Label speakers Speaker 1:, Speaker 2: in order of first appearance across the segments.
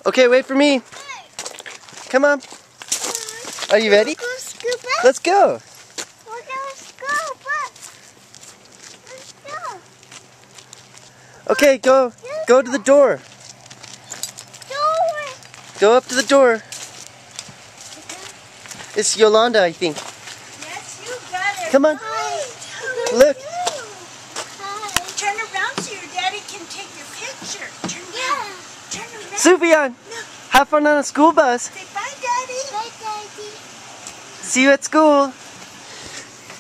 Speaker 1: Okay, wait for me. Come on. Are you ready? Let's go. Okay, go to the door. Go up to the door. It's Yolanda, I think.
Speaker 2: Yes, you got it.
Speaker 1: Come on.
Speaker 2: Hi.
Speaker 1: Look.
Speaker 2: Hi. Turn around so your daddy can take your picture. Turn around. Turn around.
Speaker 1: Sufjan, have fun on a school bus.
Speaker 2: Say bye, Daddy. Bye, Daddy.
Speaker 1: See you at school.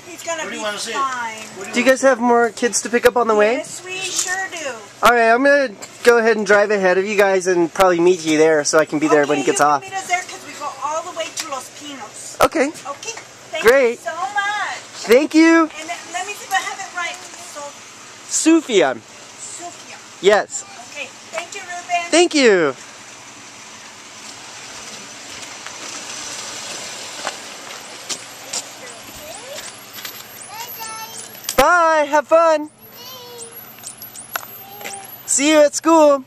Speaker 2: He's gonna be fine.
Speaker 1: Do you guys have more kids to pick up on the way?
Speaker 2: Yes, we sure do.
Speaker 1: Alright, I'm going to go ahead and drive ahead of you guys and probably meet you there so I can be there when he gets off.
Speaker 2: Okay, you can meet us there because we go all the way to Los Pinos.
Speaker 1: Okay.
Speaker 2: Okay.
Speaker 1: Great.
Speaker 2: Thank you so much.
Speaker 1: Thank you.
Speaker 2: And let me see if I have it right.
Speaker 1: Sufjan.
Speaker 2: Sufjan.
Speaker 1: Yes.
Speaker 2: Okay. Thank you, Ruben.
Speaker 1: Thank you. Bye. Have fun. See you at school.